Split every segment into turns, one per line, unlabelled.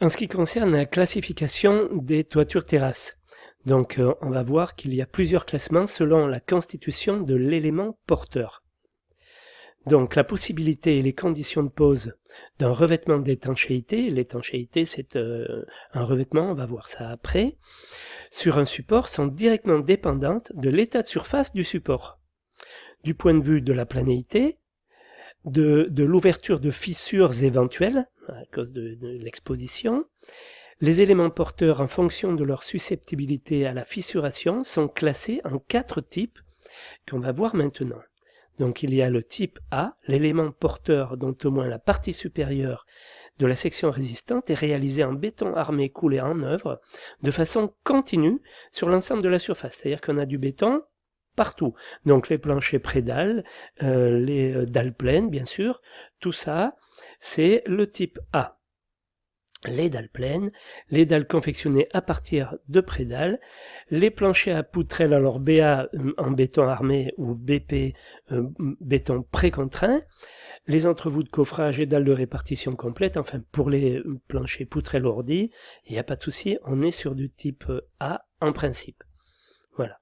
En ce qui concerne la classification des toitures terrasses, donc on va voir qu'il y a plusieurs classements selon la constitution de l'élément porteur. Donc la possibilité et les conditions de pose d'un revêtement d'étanchéité, l'étanchéité c'est un revêtement, on va voir ça après, sur un support sont directement dépendantes de l'état de surface du support. Du point de vue de la planéité, de l'ouverture de fissures éventuelles, à cause de l'exposition, les éléments porteurs en fonction de leur susceptibilité à la fissuration sont classés en 4 types qu'on va voir maintenant. Donc il y a le type A, l'élément porteur dont au moins la partie supérieure de la section résistante est réalisée en béton armé coulé en œuvre de façon continue sur l'ensemble de la surface. C'est-à-dire qu'on a du béton partout. Donc les planchers pré-dalles, les dalles pleines bien sûr, tout ça c'est le type A. Les dalles pleines, les dalles confectionnées à partir de pré-dalles, les planchers à poutrelles, alors BA en béton armé ou BP béton précontraint, les entrevous de coffrage et dalles de répartition complète, enfin pour les planchers poutrelles ordi, il n'y a pas de souci, on est sur du type A en principe. Voilà.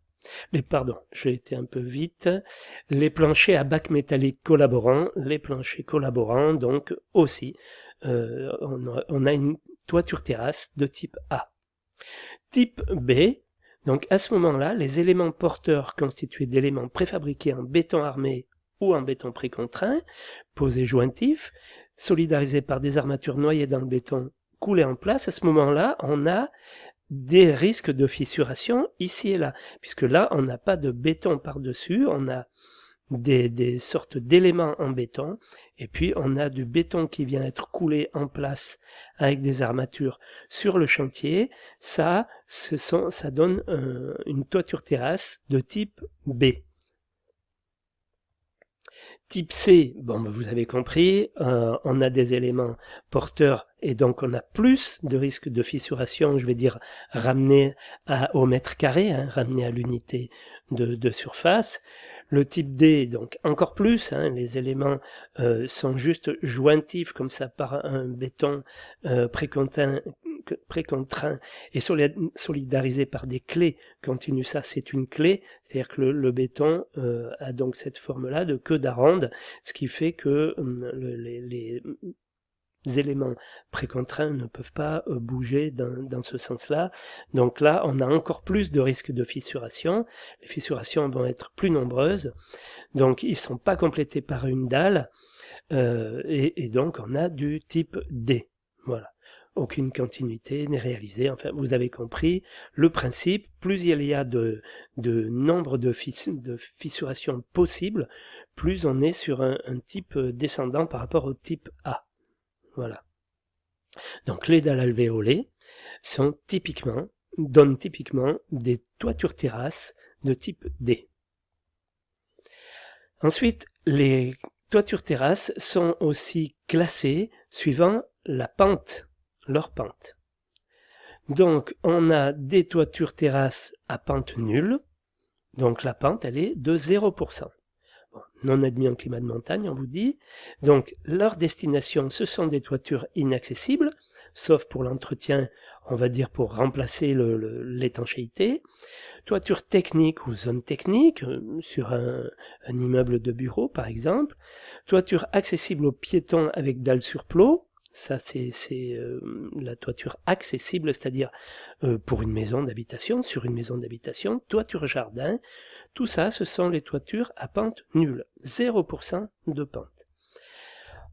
Pardon, j'ai été un peu vite. Les planchers à bac métallique collaborants, les planchers collaborants donc aussi. On a une toiture terrasse de type A. Type B, donc à ce moment-là, les éléments porteurs constitués d'éléments préfabriqués en béton armé ou en béton précontraint, posés jointifs, solidarisés par des armatures noyées dans le béton coulées en place, à ce moment-là, on a des risques de fissuration ici et là, puisque là, on n'a pas de béton par-dessus, on a des sortes d'éléments en béton, et puis on a du béton qui vient être coulé en place avec des armatures sur le chantier. Ça donne une toiture terrasse de type B. Type C, bon, vous avez compris, on a des éléments porteurs et donc on a plus de risque de fissuration, je vais dire ramené au mètre carré, ramené à l'unité de surface. Le type D, donc encore plus, les éléments sont juste jointifs comme ça par un béton précontraint et solidarisé par des clés continues. Ça, c'est une clé, c'est-à-dire que le béton a donc cette forme-là de queue d'aronde, ce qui fait que les éléments précontraints ne peuvent pas bouger dans ce sens-là. Donc là, on a encore plus de risques de fissuration. Les fissurations vont être plus nombreuses. Donc, ils ne sont pas complétés par une dalle. Et donc, on a du type D. Voilà. Aucune continuité n'est réalisée. Enfin, vous avez compris le principe. Plus il y a de nombre de fissurations possibles, plus on est sur un type descendant par rapport au type A. Voilà. Donc les dalles alvéolées donnent typiquement des toitures terrasses de type D. Ensuite, les toitures terrasses sont aussi classées suivant la pente, leur pente. Donc on a des toitures terrasses à pente nulle, donc la pente elle est de 0%. Non admis en climat de montagne, on vous dit. Donc, leur destination, ce sont des toitures inaccessibles, sauf pour l'entretien, on va dire pour remplacer l'étanchéité. Toiture technique ou zone technique, sur un immeuble de bureau par exemple. Toiture accessible aux piétons avec dalle sur plot. Ça, c'est la toiture accessible, c'est-à-dire pour une maison d'habitation, sur une maison d'habitation. Toiture jardin. Tout ça, ce sont les toitures à pente nulle, 0% de pente.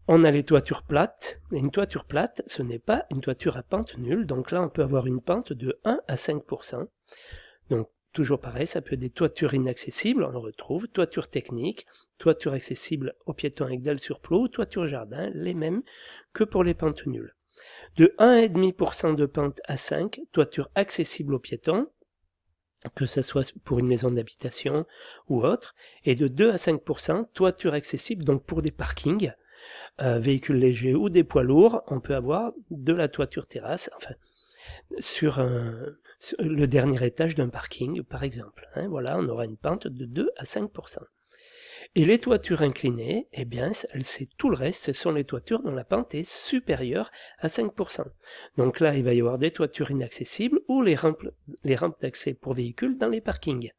On a les toitures plates, et une toiture plate, ce n'est pas une toiture à pente nulle, donc là on peut avoir une pente de 1 à 5%. Donc toujours pareil, ça peut être des toitures inaccessibles, on le retrouve, toiture technique, toiture accessible aux piétons avec dalle sur plot, toiture jardin, les mêmes que pour les pentes nulles. De 1,5% de pente à 5, toiture accessible aux piétons, que ce soit pour une maison d'habitation ou autre, et de 2 à 5%, toiture accessible, donc pour des parkings, véhicules légers ou des poids lourds, on peut avoir de la toiture terrasse, enfin, sur le dernier étage d'un parking, par exemple. Voilà, on aura une pente de 2 à 5%. Et les toitures inclinées, eh bien, c'est tout le reste, ce sont les toitures dont la pente est supérieure à 5%. Donc là, il va y avoir des toitures inaccessibles ou les rampes d'accès pour véhicules dans les parkings.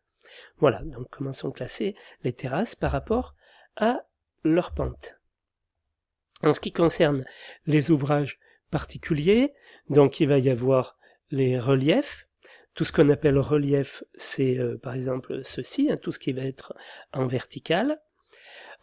Voilà, donc comment sont classées les terrasses par rapport à leur pente. En ce qui concerne les ouvrages particuliers, donc il va y avoir les reliefs. Tout ce qu'on appelle relief, c'est par exemple ceci, tout ce qui va être en vertical.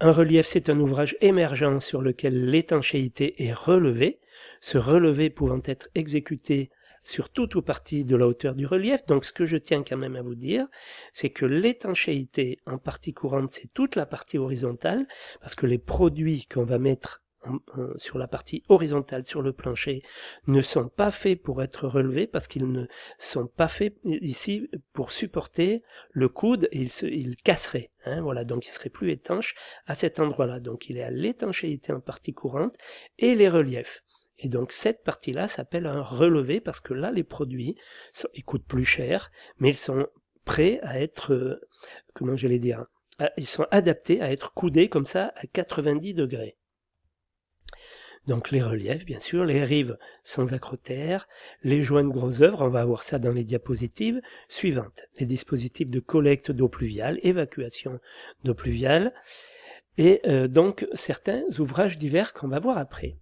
Un relief, c'est un ouvrage émergent sur lequel l'étanchéité est relevée, ce relevé pouvant être exécuté sur toute ou partie de la hauteur du relief. Donc ce que je tiens quand même à vous dire, c'est que l'étanchéité en partie courante, c'est toute la partie horizontale, parce que les produits qu'on va mettre sur la partie horizontale sur le plancher ne sont pas faits pour être relevés parce qu'ils ne sont pas faits ici pour supporter le coude et il casserait. Voilà, donc il serait plus étanche à cet endroit-là. Donc il est à l'étanchéité en partie courante et les reliefs. Et donc cette partie-là s'appelle un relevé parce que là les produits ils coûtent plus cher, mais ils sont prêts à être, comment j'allais dire, ils sont adaptés à être coudés comme ça à 90 degrés. Donc les reliefs, bien sûr, les rives sans acrotère, les joints de gros œuvres, on va voir ça dans les diapositives suivantes. Les dispositifs de collecte d'eau pluviale, évacuation d'eau pluviale, et donc certains ouvrages divers qu'on va voir après.